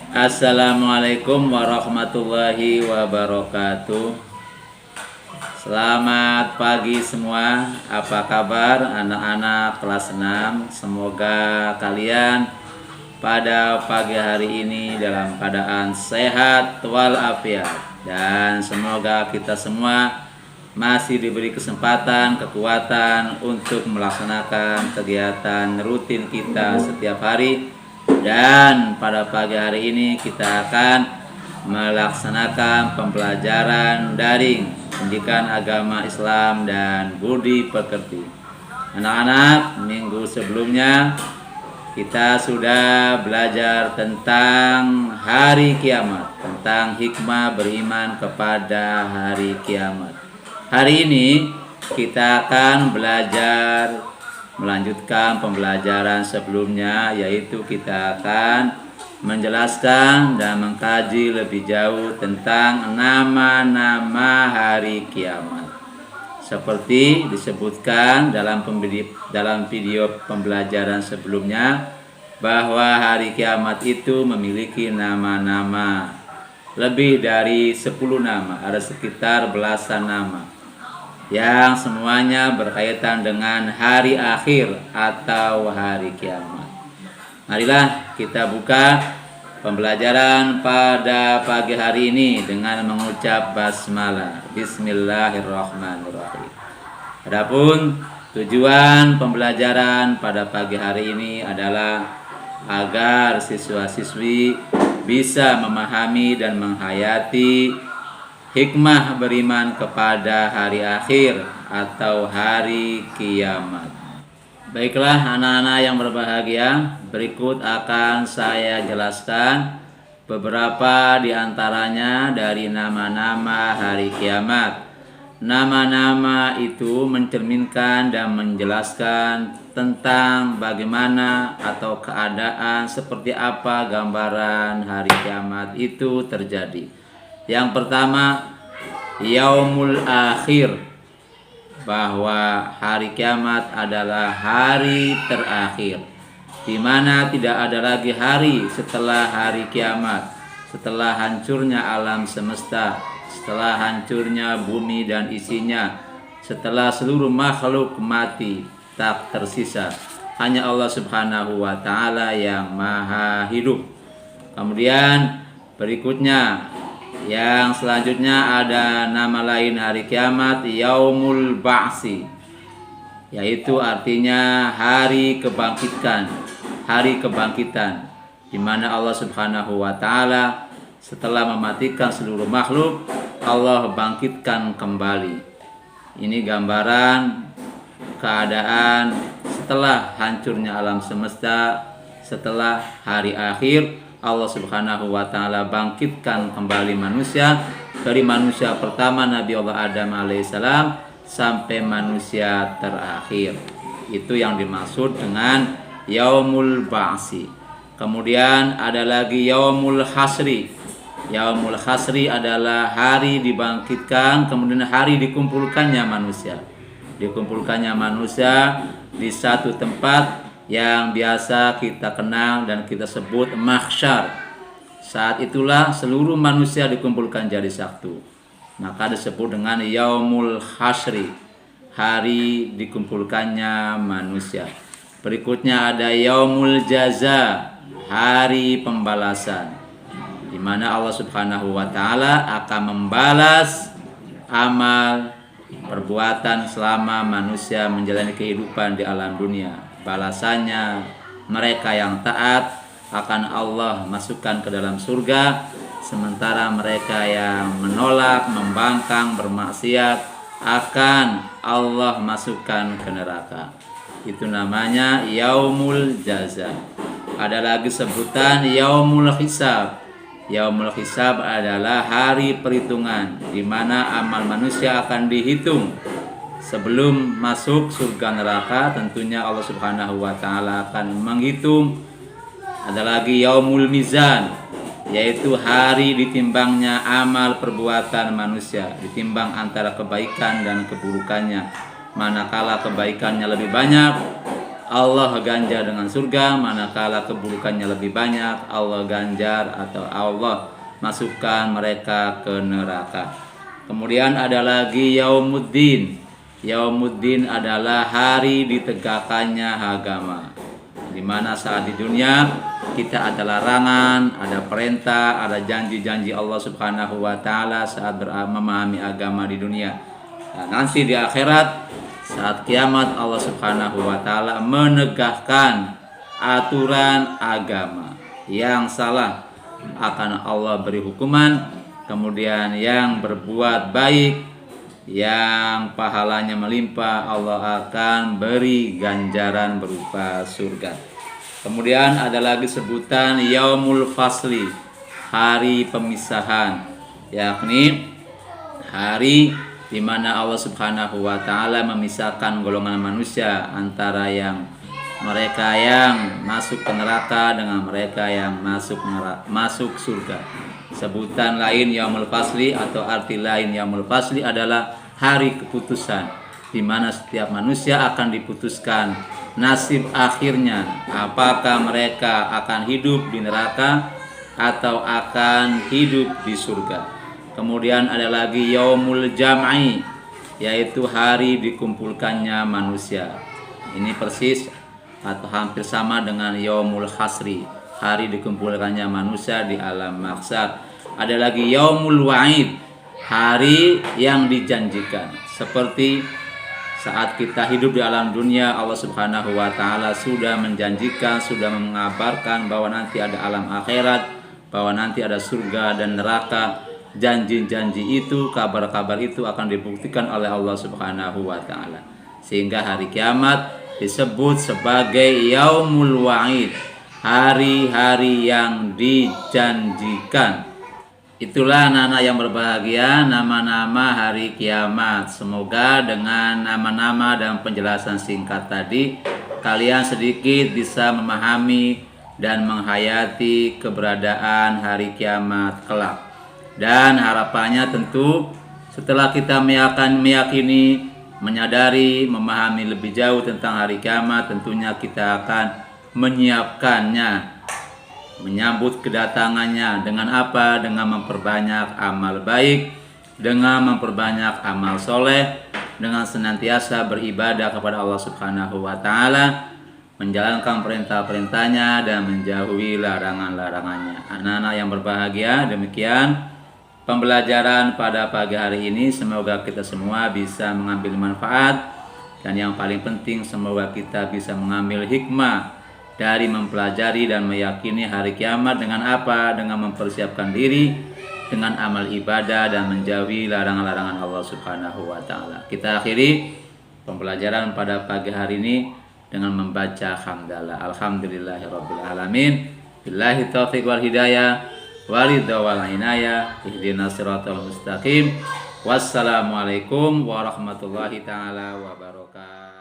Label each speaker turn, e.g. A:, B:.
A: Assalamualaikum warahmatullahi wabarakatuh. Selamat pagi semua. Apa kabar anak-anak kelas 6? Semoga kalian pada pagi hari ini dalam keadaan sehat walafiat, dan semoga kita semua masih diberi kesempatan, kekuatan untuk melaksanakan kegiatan rutin kita setiap hari. Dan pada pagi hari ini kita akan melaksanakan pembelajaran daring pendidikan agama Islam dan budi pekerti. Anak-anak, minggu sebelumnya kita sudah belajar tentang hari kiamat, tentang hikmah beriman kepada hari kiamat. Hari ini kita akan belajar melanjutkan pembelajaran sebelumnya, yaitu kita akan menjelaskan dan mengkaji lebih jauh tentang nama-nama hari kiamat. Seperti disebutkan dalam video pembelajaran sebelumnya, bahwa hari kiamat itu memiliki nama-nama, lebih dari 10 nama, ada sekitar belasan nama, yang semuanya berkaitan dengan hari akhir atau hari kiamat. Marilah kita buka pembelajaran pada pagi hari ini dengan mengucap basmalah. Bismillahirrahmanirrahim. Adapun tujuan pembelajaran pada pagi hari ini adalah agar siswa-siswi bisa memahami dan menghayati hikmah beriman kepada hari akhir atau hari kiamat. Baiklah anak-anak yang berbahagia, berikut akan saya jelaskan beberapa di antaranya dari nama-nama hari kiamat. Nama-nama itu mencerminkan dan menjelaskan tentang bagaimana atau keadaan seperti apa gambaran hari kiamat itu terjadi. Yang pertama, Yaumul Akhir, bahwa hari kiamat adalah hari terakhir, di mana tidak ada lagi hari setelah hari kiamat, setelah hancurnya alam semesta, setelah hancurnya bumi dan isinya, setelah seluruh makhluk mati tak tersisa, hanya Allah Subhanahu wa Ta'ala yang maha hidup. Kemudian berikutnya, yang selanjutnya ada nama lain hari kiamat, Yaumul Ba'si, yaitu artinya hari kebangkitan, di mana Allah Subhanahu wa Ta'ala setelah mematikan seluruh makhluk, Allah bangkitkan kembali. Ini gambaran keadaan setelah hancurnya alam semesta, setelah hari akhir, Allah Subhanahu wa Ta'ala bangkitkan kembali manusia, dari manusia pertama Nabi Allah Adam alaihissalam sampai manusia terakhir. Itu yang dimaksud dengan Yaumul Ba'si. Kemudian ada lagi Yaumul Hasri. Yaumul Hasri adalah hari dibangkitkan, kemudian hari dikumpulkannya manusia. Dikumpulkannya manusia di satu tempat yang biasa kita kenal dan kita sebut mahsyar. Saat itulah seluruh manusia dikumpulkan jadi satu, maka disebut dengan Yaumul Hasri, hari dikumpulkannya manusia. Berikutnya ada Yaumul Jaza, hari pembalasan, di mana Allah Subhanahu wa Ta'ala akan membalas amal perbuatan selama manusia menjalani kehidupan di alam dunia. Balasannya, mereka yang taat akan Allah masukkan ke dalam surga, sementara mereka yang menolak, membangkang, bermaksiat akan Allah masukkan ke neraka. Itu namanya Yaumul Jaza. Ada lagi sebutan Yaumul Hisab. Yaumul Hisab adalah hari perhitungan, di mana amal manusia akan dihitung sebelum masuk surga neraka. Tentunya Allah Subhanahu wa Ta'ala akan menghitung. Ada lagi Yaumul Mizan, yaitu hari ditimbangnya amal perbuatan manusia, ditimbang antara kebaikan dan keburukannya. Manakala kebaikannya lebih banyak, Allah ganjar dengan surga, manakala keburukannya lebih banyak Allah ganjar atau Allah masukkan mereka ke neraka. Kemudian ada lagi Yaumuddin. Yaumuddin adalah hari ditegakkannya agama, di mana saat di dunia kita ada larangan, ada perintah, ada janji-janji Allah Subhanahu wa taala saat memahami agama di dunia. Nah, nanti di akhirat saat kiamat Allah Subhanahu wa taala menegakkan aturan agama. Yang salah akan Allah beri hukuman, kemudian yang berbuat baik, yang pahalanya melimpah, Allah akan beri ganjaran berupa surga. Kemudian ada lagi sebutan Yaumul Fasli, hari pemisahan, yakni hari di mana Allah Subhanahu wa taala memisahkan golongan manusia antara mereka yang masuk ke neraka dengan mereka yang masuk surga. Sebutan lain Yaumul Fasli atau arti lain Yaumul Fasli adalah hari keputusan, di mana setiap manusia akan diputuskan nasib akhirnya, apakah mereka akan hidup di neraka atau akan hidup di surga. Kemudian ada lagi Yaumul Jam'i, yaitu hari dikumpulkannya manusia. Ini persis atau hampir sama dengan Yaumul Hasri, hari dikumpulkannya manusia di alam mahsyar. Ada lagi Yaumul Wa'id, hari yang dijanjikan. Seperti saat kita hidup di alam dunia, Allah Subhanahu wa taala sudah menjanjikan, sudah mengabarkan bahwa nanti ada alam akhirat, bahwa nanti ada surga dan neraka. Janji-janji itu, kabar-kabar itu akan dibuktikan oleh Allah Subhanahu wa taala. Sehingga hari kiamat disebut sebagai Yaumul Wa'id, hari-hari yang dijanjikan. Itulah anak-anak yang berbahagia, nama-nama hari kiamat. Semoga dengan nama-nama dan penjelasan singkat tadi kalian sedikit bisa memahami dan menghayati keberadaan hari kiamat kelak. Dan harapannya tentu setelah kita meyakini, menyadari, memahami lebih jauh tentang hari kiamat, tentunya kita akan menyiapkannya, menyambut kedatangannya dengan apa? Dengan memperbanyak amal baik, dengan memperbanyak amal soleh, dengan senantiasa beribadah kepada Allah Subhanahu wa taala, menjalankan perintah-perintahnya dan menjauhi larangan-larangannya. Anak-anak yang berbahagia, demikian pembelajaran pada pagi hari ini. Semoga kita semua bisa mengambil manfaat, dan yang paling penting semoga kita bisa mengambil hikmah dari mempelajari dan meyakini hari kiamat. Dengan apa? Dengan mempersiapkan diri dengan amal ibadah dan menjauhi larangan-larangan Allah Subhanahu wa taala. Kita akhiri pembelajaran pada pagi hari ini dengan membaca hamdalah. Alhamdulillahirabbil alamin. Billahi taufiq wal hidayah. Walidha wal inayah, ihdinas siratal mustaqim. Wassalamualaikum warahmatullahi taala wabarakatuh.